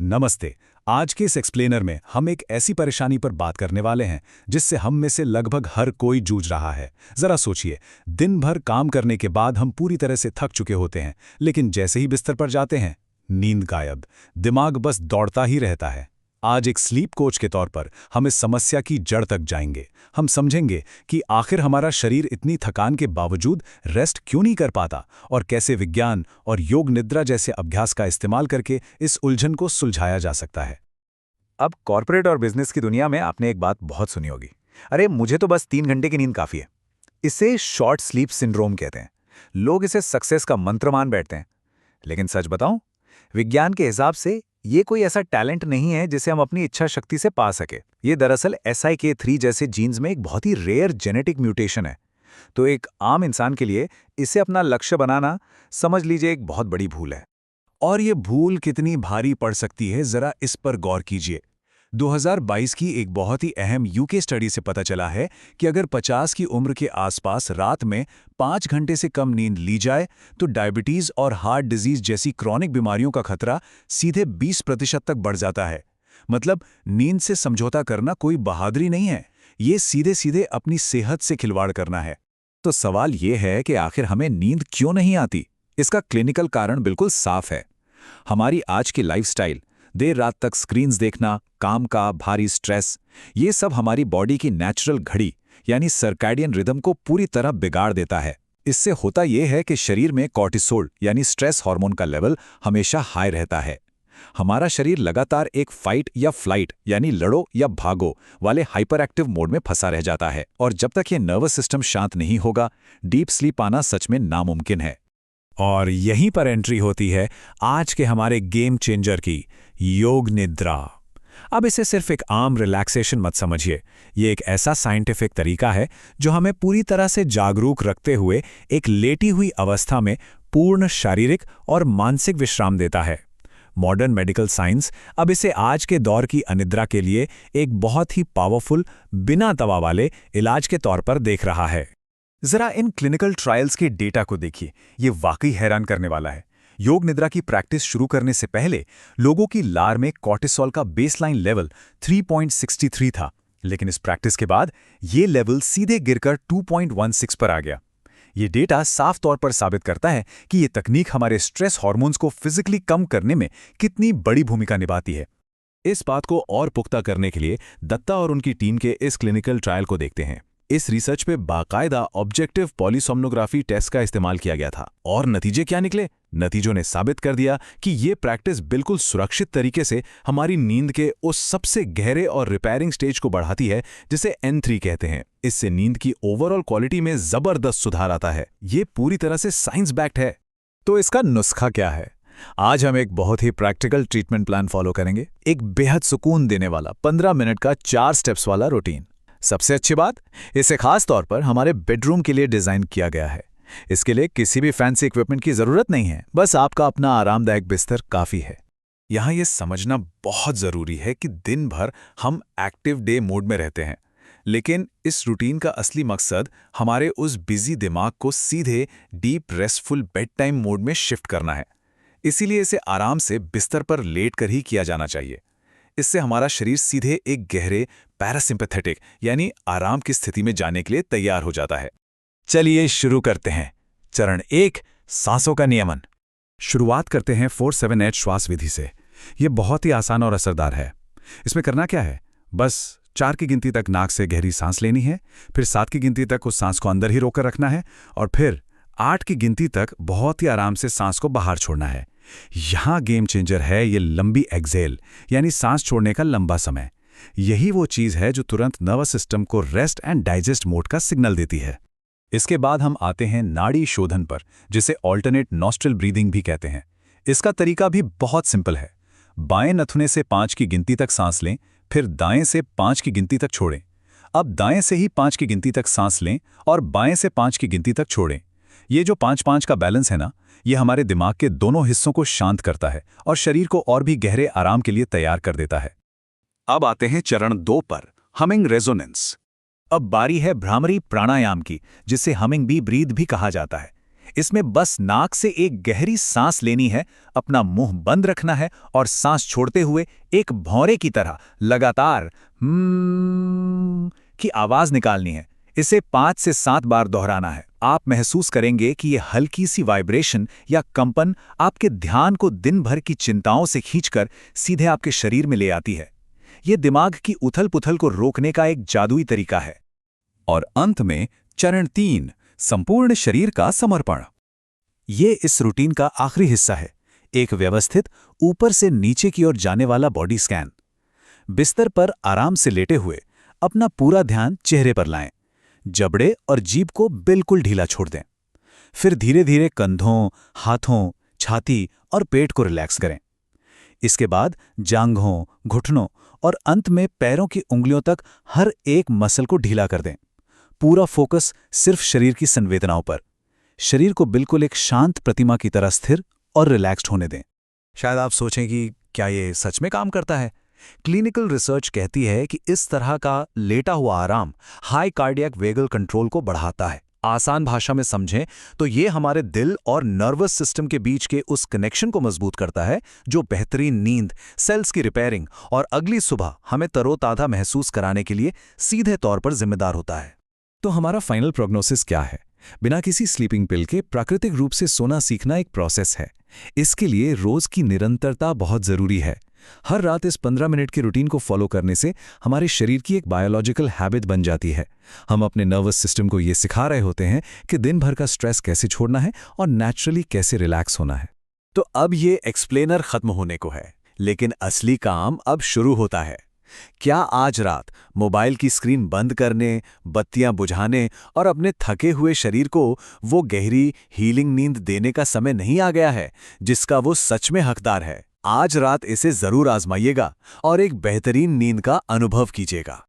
नमस्ते। आज के इस एक्सप्लेनर में हम एक ऐसी परेशानी पर बात करने वाले हैं जिससे हम में से लगभग हर कोई जूझ रहा है। जरा सोचिए, दिन भर काम करने के बाद हम पूरी तरह से थक चुके होते हैं, लेकिन जैसे ही बिस्तर पर जाते हैं, नींद गायब, दिमाग बस दौड़ता ही रहता है। आज एक स्लीप कोच के तौर पर हम इस समस्या की जड़ तक जाएंगे। हम समझेंगे कि आखिर हमारा शरीर इतनी थकान के बावजूद रेस्ट क्यों नहीं कर पाता और कैसे विज्ञान और योग निद्रा जैसे अभ्यास का इस्तेमाल करके इस उलझन को सुलझाया जा सकता है। अब कॉर्पोरेट और बिजनेस की दुनिया में आपने एक बात बहुत सुनी होगी, अरे मुझे तो बस 3 घंटे की नींद काफी है। इसे शॉर्ट स्लीप सिंड्रोम कहते हैं। लोग इसे सक्सेस का मंत्र मान बैठते हैं। लेकिन सच बताऊं, विज्ञान के हिसाब से ये कोई ऐसा टैलेंट नहीं है जिसे हम अपनी इच्छा शक्ति से पा सके। ये दरअसल SIK3 जैसे जीन्स में एक बहुत ही रेयर जेनेटिक म्यूटेशन है। तो एक आम इंसान के लिए इसे अपना लक्ष्य बनाना, समझ लीजिए, एक बहुत बड़ी भूल है। और ये भूल कितनी भारी पड़ सकती है, जरा इस पर गौर कीजिए। 2022 की एक बहुत ही अहम यूके स्टडी से पता चला है कि अगर 50 की उम्र के आसपास रात में 5 घंटे से कम नींद ली जाए तो डायबिटीज और हार्ट डिजीज जैसी क्रॉनिक बीमारियों का खतरा सीधे 20% तक बढ़ जाता है। मतलब नींद से समझौता करना कोई बहादुरी नहीं है, ये सीधे सीधे अपनी सेहत से खिलवाड़ करना है। तो सवाल ये है कि आखिर हमें नींद क्यों नहीं आती? इसका क्लिनिकल कारण बिल्कुल साफ है। हमारी आज की लाइफस्टाइल, देर रात तक स्क्रीन्स देखना, काम का भारी स्ट्रेस, ये सब हमारी बॉडी की नेचुरल घड़ी यानी सर्कैडियन रिदम को पूरी तरह बिगाड़ देता है। इससे होता यह है कि शरीर में कॉर्टिसोल यानी स्ट्रेस हार्मोन का लेवल हमेशा हाई रहता है। हमारा शरीर लगातार एक फाइट या फ्लाइट यानी लड़ो या भागो वाले हाइपर एक्टिव मोड में फंसा रह जाता है, और जब तक ये नर्वस सिस्टम शांत नहीं होगा, डीप स्लीप आना सच में नामुमकिन है। और यहीं पर एंट्री होती है आज के हमारे गेम चेंजर की, योग निद्रा। अब इसे सिर्फ एक आम रिलैक्सेशन मत समझिए, ये एक ऐसा साइंटिफिक तरीका है जो हमें पूरी तरह से जागरूक रखते हुए एक लेटी हुई अवस्था में पूर्ण शारीरिक और मानसिक विश्राम देता है। मॉडर्न मेडिकल साइंस अब इसे आज के दौर की अनिद्रा के लिए एक बहुत ही पावरफुल, बिना दवा वाले इलाज के तौर पर देख रहा है। जरा इन क्लिनिकल ट्रायल्स के डेटा को देखिए, ये वाकई हैरान करने वाला है। योग निद्रा की प्रैक्टिस शुरू करने से पहले लोगों की लार में कॉर्टिसोल का बेसलाइन लेवल 3.63 था, लेकिन इस प्रैक्टिस के बाद ये लेवल सीधे गिरकर 2.16 पर आ गया। ये डेटा साफ तौर पर साबित करता है कि ये तकनीक हमारे स्ट्रेस हार्मोन्स को फिजिकली कम करने में कितनी बड़ी भूमिका निभाती है। इस बात को और पुख्ता करने के लिए दत्ता और उनकी टीम के इस क्लिनिकल ट्रायल को देखते हैं। इस रिसर्च पे बाकायदा ऑब्जेक्टिव पॉलीसोम्नोग्राफी टेस्ट का इस्तेमाल किया गया था, और नतीजे क्या निकले? नतीजों ने साबित कर दिया कि ये प्रैक्टिस बिल्कुल सुरक्षित तरीके से हमारी नींद के उस सबसे गहरे और रिपेयरिंग स्टेज को बढ़ाती है जिसे N3 कहते हैं। इससे नींद की ओवरऑल क्वालिटी में जबरदस्त सुधार आता है। ये पूरी तरह से साइंस बैक्ड है। तो इसका नुस्खा क्या है? आज हम एक बहुत ही प्रैक्टिकल ट्रीटमेंट प्लान फॉलो करेंगे, एक बेहद सुकून देने वाला 15 मिनट का 4 स्टेप्स वाला रूटीन। सबसे अच्छी बात, इसे खास तौर पर हमारे बेडरूम के लिए डिजाइन किया गया है। इसके लिए किसी भी फैंसी इक्विपमेंट की जरूरत नहीं है, बस आपका अपना आरामदायक बिस्तर काफी है। यहाँ ये समझना बहुत जरूरी है कि दिन भर हम एक्टिव डे मोड में रहते हैं, लेकिन इस रूटीन का असली मकसद हमारे उस बिजी दिमाग को सीधे deep restful bed time mode में शिफ्ट करना है। इसीलिए इसे आराम से बिस्तर पर लेट कर ही किया जाना चाहिए। इससे हमारा शरीर सीधे एक गहरे पैरासिम्पैथेटिक यानी आराम की स्थिति में जाने के लिए तैयार हो जाता है। चलिए शुरू करते हैं। चरण 1, सांसों का नियमन। शुरुआत करते हैं 4-7-8 श्वास विधि से। यह बहुत ही आसान और असरदार है। इसमें करना क्या है, बस 4 की गिनती तक नाक से गहरी सांस लेनी है, फिर 7 की गिनती तक उस सांस को अंदर ही रोकर रखना है, और फिर 8 की गिनती तक बहुत ही आराम से सांस को बाहर छोड़ना है। यहां गेम चेंजर है ये लंबी एक्सेल यानी सांस छोड़ने का लंबा समय। यही वो चीज है जो तुरंत नर्वस सिस्टम को रेस्ट एंड डाइजेस्ट मोड का सिग्नल देती है। इसके बाद हम आते हैं नाड़ी शोधन पर, जिसे ऑल्टरनेट नॉस्ट्रल ब्रीदिंग भी कहते हैं। इसका तरीका भी बहुत सिंपल है। बाएं नथुने से 5 की गिनती तक सांस लें, फिर दाएं से 5 की गिनती तक छोड़ें। अब दाएं से ही 5 की गिनती तक सांस लें और बाएं से 5 की गिनती तक छोड़ें। ये जो 5-5 का बैलेंस है ना, ये हमारे दिमाग के दोनों हिस्सों को शांत करता है और शरीर को और भी गहरे आराम के लिए तैयार कर देता है। अब आते हैं चरण 2 पर, हमिंग रेजोनेंस। अब बारी है भ्रामरी प्राणायाम की, जिसे हमिंग बी ब्रीथ भी कहा जाता है। इसमें बस नाक से एक गहरी सांस लेनी है, अपना मुंह बंद रखना है और सांस छोड़ते हुए एक भौंरे की तरह लगातार की आवाज निकालनी है। इसे 5 से 7 बार दोहराना है। आप महसूस करेंगे कि यह हल्की सी वाइब्रेशन या कंपन आपके ध्यान को दिन भर की चिंताओं से खींचकर सीधे आपके शरीर में ले आती है। यह दिमाग की उथल-पुथल को रोकने का एक जादुई तरीका है। और अंत में चरण 3, संपूर्ण शरीर का समर्पण। ये इस रूटीन का आखिरी हिस्सा है, एक व्यवस्थित ऊपर से नीचे की ओर जाने वाला बॉडी स्कैन। बिस्तर पर आराम से लेटे हुए अपना पूरा ध्यान चेहरे पर लाएं, जबड़े और जीभ को बिल्कुल ढीला छोड़ दें। फिर धीरे धीरे कंधों, हाथों, छाती और पेट को रिलैक्स करें। इसके बाद जांघों, घुटनों और अंत में पैरों की उंगलियों तक हर एक मसल को ढीला कर दें। पूरा फोकस सिर्फ शरीर की संवेदनाओं पर। शरीर को बिल्कुल एक शांत प्रतिमा की तरह स्थिर और रिलैक्स्ड होने दें। शायद आप सोचें कि क्या ये सच में काम करता है? क्लिनिकल रिसर्च कहती है कि इस तरह का लेटा हुआ आराम हाई कार्डियक वेगल कंट्रोल को बढ़ाता है। आसान भाषा में समझें तो ये हमारे दिल और नर्वस सिस्टम के बीच के उस कनेक्शन को मजबूत करता है जो बेहतरीन नींद, सेल्स की रिपेयरिंग और अगली सुबह हमें तरोताज़ा महसूस कराने के लिए सीधे तौर पर जिम्मेदार होता है। तो हमारा फाइनल प्रोग्नोसिस क्या है? बिना किसी स्लीपिंग पिल के प्राकृतिक रूप से सोना सीखना एक प्रोसेस है। इसके लिए रोज की निरंतरता बहुत जरूरी है। हर रात इस 15 मिनट की रूटीन को फॉलो करने से हमारे शरीर की एक बायोलॉजिकल हैबिट बन जाती है। हम अपने नर्वस सिस्टम को ये सिखा रहे होते हैं कि दिन भर का स्ट्रेस कैसे छोड़ना है और नेचुरली कैसे रिलैक्स होना है। तो अब ये एक्सप्लेनर खत्म होने को है, लेकिन असली काम अब शुरू होता है। क्या आज रात मोबाइल की स्क्रीन बंद करने, बत्तियां बुझाने और अपने थके हुए शरीर को वो गहरी हीलिंग नींद देने का समय नहीं आ गया है जिसका वो सच में हकदार है? आज रात इसे जरूर आजमाइएगा और एक बेहतरीन नींद का अनुभव कीजिएगा।